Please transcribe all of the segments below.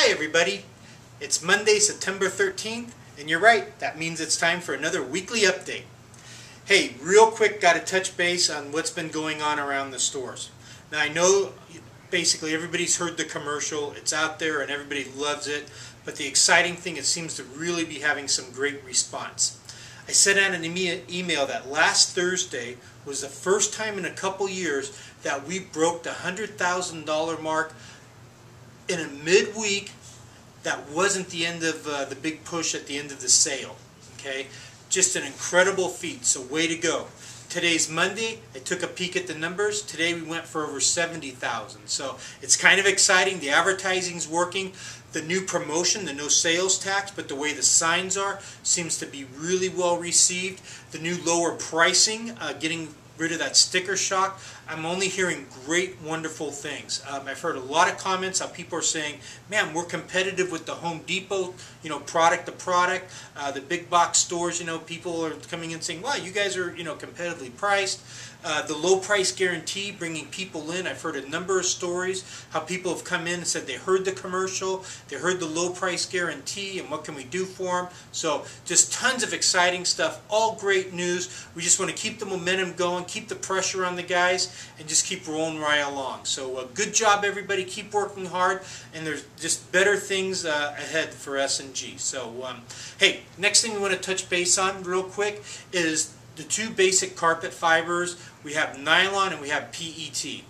Hi everybody, it's Monday, September 13th, and you're right, that means it's time for another weekly update. Hey, real quick, got to touch base on what's been going on around the stores. Now I know basically everybody's heard the commercial, it's out there and everybody loves it, but the exciting thing, it seems to really be having some great response. I sent out an email that last Thursday was the first time in a couple years that we broke the $100,000 mark in a midweek. That wasn't the end of the big push at the end of the sale. Okay, just an incredible feat, so way to go. Today's Monday. I took a peek at the numbers. Today we went for over 70,000, so it's kind of exciting. The advertising's working. The new promotion, the no sales tax, but the way the signs are, seems to be really well received. The new lower pricing, getting rid of that sticker shock. I'm only hearing great, wonderful things. I've heard a lot of comments how people are saying, man, we're competitive with the Home Depot, product to product. The big box stores, people are coming in saying, wow, you guys are, competitively priced. The low price guarantee, bringing people in. I've heard a number of stories how people have come in and said they heard the commercial, they heard the low price guarantee, and what can we do for them. So just tons of exciting stuff, all great news. We just want to keep the momentum going, keep the pressure on the guys, and just keep rolling right along. So good job everybody, keep working hard, and there's just better things ahead for S&G. So hey, next thing we want to touch base on real quick is the two basic carpet fibers. We have nylon and we have PET.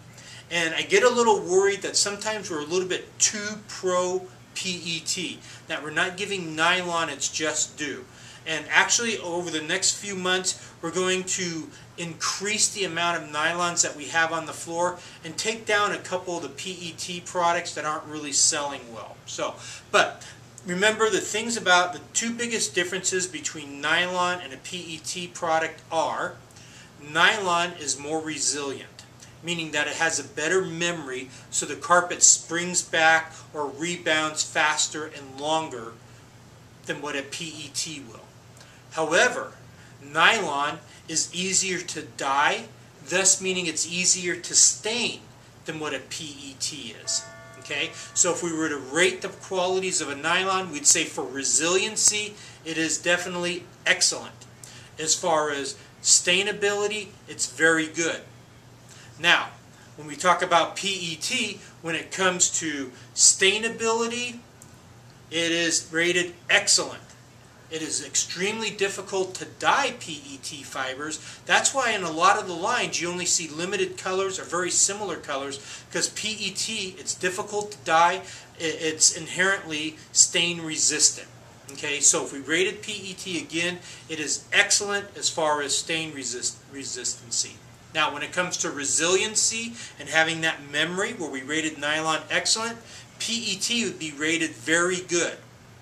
And I get a little worried that sometimes we're a little bit too pro PET, that we're not giving nylon its just due. And actually over the next few months we're going to increase the amount of nylons that we have on the floor and take down a couple of the PET products that aren't really selling well. But remember, the things about the two biggest differences between nylon and a PET product are nylon is more resilient, meaning that it has a better memory, so the carpet springs back or rebounds faster and longer than what a PET will. However, nylon is easier to dye, thus meaning it's easier to stain than what a PET is. Okay, so if we were to rate the qualities of a nylon, we'd say for resiliency, it is definitely excellent. As far as stainability, it's very good. Now, when we talk about PET, when it comes to stainability, it is rated excellent. It is extremely difficult to dye PET fibers. That's why in a lot of the lines you only see limited colors or very similar colors, because PET, it's difficult to dye. It's inherently stain resistant. Okay, so if we rated PET again, it is excellent as far as stain resistancy. Now when it comes to resiliency and having that memory, where we rated nylon excellent, PET would be rated very good.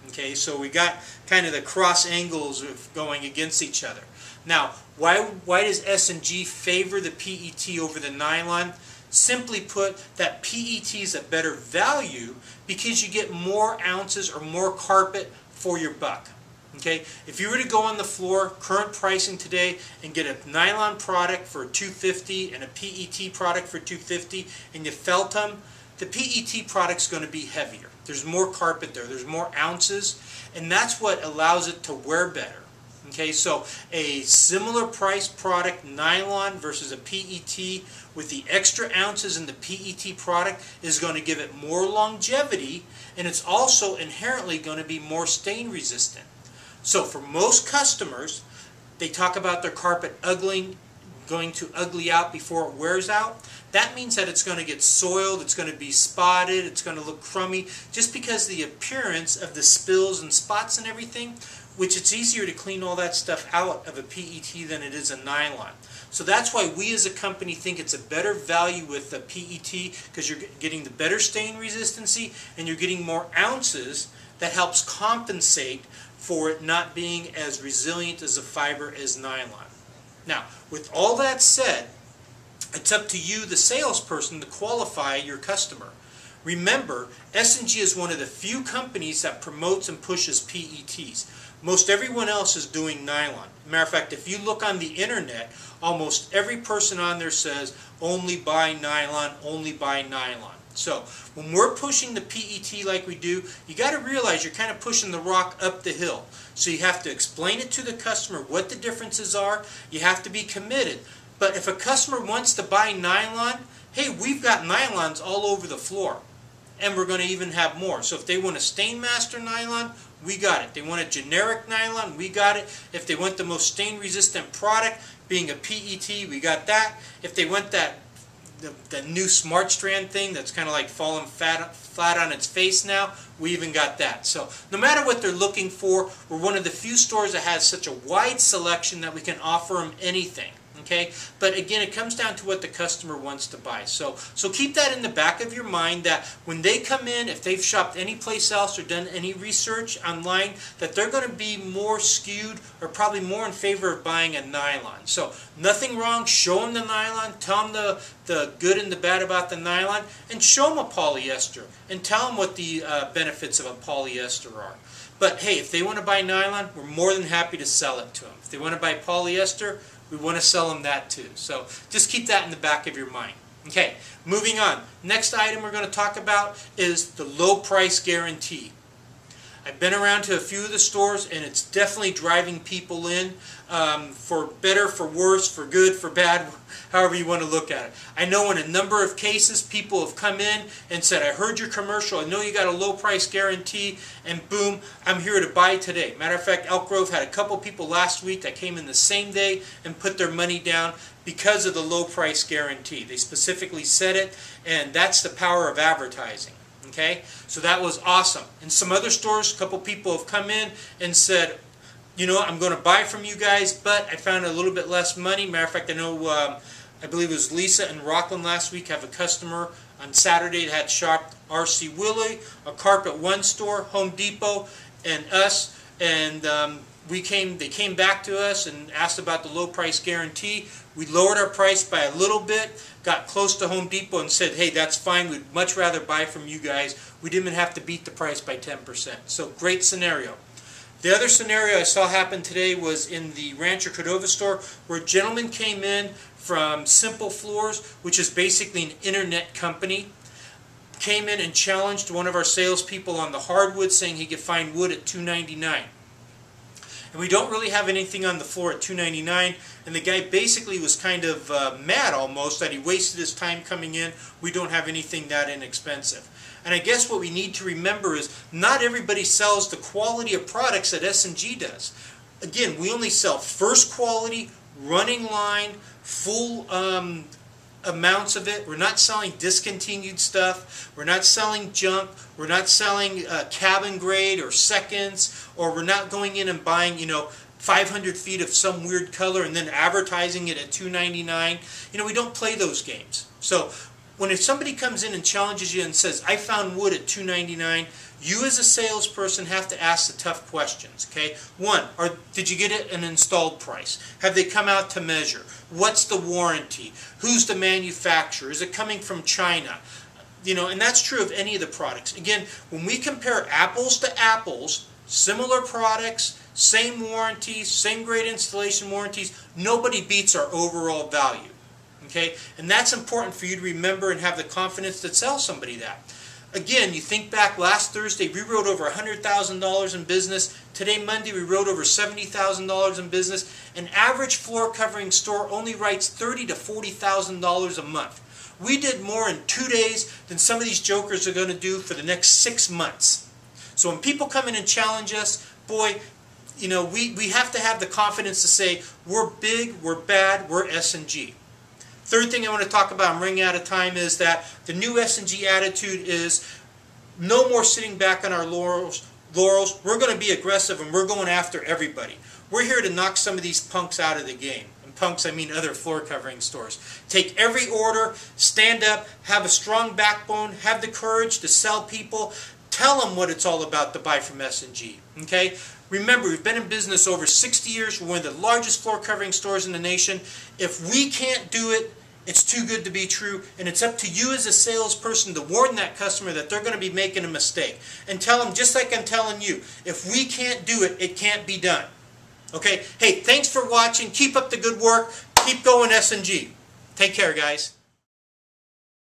Okay, so we got kind of the cross angles of going against each other. Now, why does S&G favor the PET over the nylon? Simply put, that PET is a better value because you get more ounces or more carpet for your buck. Okay, if you were to go on the floor, current pricing today, and get a nylon product for $250 and a PET product for $250, and you felt them, the PET product's going to be heavier. There's more carpet there, there's more ounces, and that's what allows it to wear better. Okay, so a similar price product, nylon versus a PET, with the extra ounces in the PET product, is going to give it more longevity, and it's also inherently going to be more stain resistant. So for most customers, they talk about their carpet going to ugly out before it wears out. That means that it's going to get soiled, it's going to be spotted, it's going to look crummy, just because the appearance of the spills and spots and everything, which it's easier to clean all that stuff out of a PET than it is a nylon. So that's why we as a company think it's a better value with the PET, because you're getting the better stain resistancy and you're getting more ounces that helps compensate for it not being as resilient as a fiber as nylon. Now, with all that said, it's up to you, the salesperson, to qualify your customer. Remember, S&G is one of the few companies that promotes and pushes PETs. Most everyone else is doing nylon. Matter of fact, if you look on the internet, almost every person on there says, only buy nylon, only buy nylon. So when we're pushing the PET like we do, you got to realize you're kind of pushing the rock up the hill. So you have to explain it to the customer what the differences are. You have to be committed. But if a customer wants to buy nylon, hey, we've got nylons all over the floor. And we're going to even have more. So if they want a Stainmaster nylon, we got it. They want a generic nylon, we got it. If they want the most stain resistant product, being a PET, we got that. If they want that the new Smart Strand thing that's kind of like falling flat on its face now, we even got that. So no matter what they're looking for, we're one of the few stores that has such a wide selection that we can offer them anything. Okay? But again, it comes down to what the customer wants to buy. So keep that in the back of your mind that when they come in, if they've shopped any place else or done any research online, that they're going to be more skewed or probably more in favor of buying a nylon. So nothing wrong. Show them the nylon. Tell them the good and the bad about the nylon. And show them a polyester. And tell them what the benefits of a polyester are. But hey, if they want to buy nylon, we're more than happy to sell it to them. If they want to buy polyester, we want to sell them that too. So just keep that in the back of your mind. Okay, moving on. Next item we're going to talk about is the low price guarantee. I've been around to a few of the stores and it's definitely driving people in for better, for worse, for good, for bad, however you want to look at it. I know in a number of cases people have come in and said, I heard your commercial, I know you got a low price guarantee, and boom, I'm here to buy today. Matter of fact, Elk Grove had a couple people last week that came in the same day and put their money down because of the low price guarantee. They specifically said it, and that's the power of advertising. Okay, so that was awesome. In some other stores, a couple people have come in and said, you know, I'm going to buy from you guys, but I found a little bit less money. Matter of fact, I know, I believe it was Lisa in Rockland last week, have a customer on Saturday that had shopped R.C. Willey, a Carpet One store, Home Depot, and us, and they came back to us and asked about the low price guarantee. We lowered our price by a little bit, got close to Home Depot and said, hey, that's fine, we'd much rather buy from you guys. We didn't even have to beat the price by 10%. So great scenario. The other scenario I saw happen today was in the Rancho Cordova store, where a gentleman came in from Simple Floors, which is basically an internet company, came in and challenged one of our salespeople on the hardwood, saying he could find wood at $2.99. And we don't really have anything on the floor at $2.99, and the guy basically was kind of mad almost that he wasted his time coming in. We don't have anything that inexpensive. And I guess what we need to remember is not everybody sells the quality of products that S&G does. Again, we only sell first quality, running line, full amounts of it. We're not selling discontinued stuff. We're not selling junk. We're not selling cabin grade or seconds, or we're not going in and buying, 500 feet of some weird color and then advertising it at $2.99. We don't play those games. So if somebody comes in and challenges you and says, I found wood at $2.99, you as a salesperson have to ask the tough questions. Okay, one, did you get it an installed price? Have they come out to measure? What's the warranty? Who's the manufacturer? Is it coming from China? And that's true of any of the products. Again, when we compare apples to apples, similar products, same warranties, same great installation warranties, nobody beats our overall value. Okay, and that's important for you to remember and have the confidence to tell somebody that. Again, you think back last Thursday, we wrote over $100,000 in business. Today, Monday, we wrote over $70,000 in business. An average floor covering store only writes $30,000 to $40,000 a month. We did more in 2 days than some of these jokers are going to do for the next 6 months. So when people come in and challenge us, boy, we have to have the confidence to say, we're big, we're bad, we're S&G. Third thing I want to talk about, I'm running out of time, is that the new S&G attitude is no more sitting back on our laurels. We're going to be aggressive and we're going after everybody. We're here to knock some of these punks out of the game. And punks, I mean other floor covering stores. Take every order, stand up, have a strong backbone, have the courage to sell people. Tell them what it's all about to buy from S&G. Okay? Remember, we've been in business over 60 years. We're one of the largest floor covering stores in the nation. If we can't do it, it's too good to be true, and it's up to you as a salesperson to warn that customer that they're going to be making a mistake. And tell them, just like I'm telling you, if we can't do it, it can't be done. Okay? Hey, thanks for watching. Keep up the good work. Keep going, S&G. Take care, guys.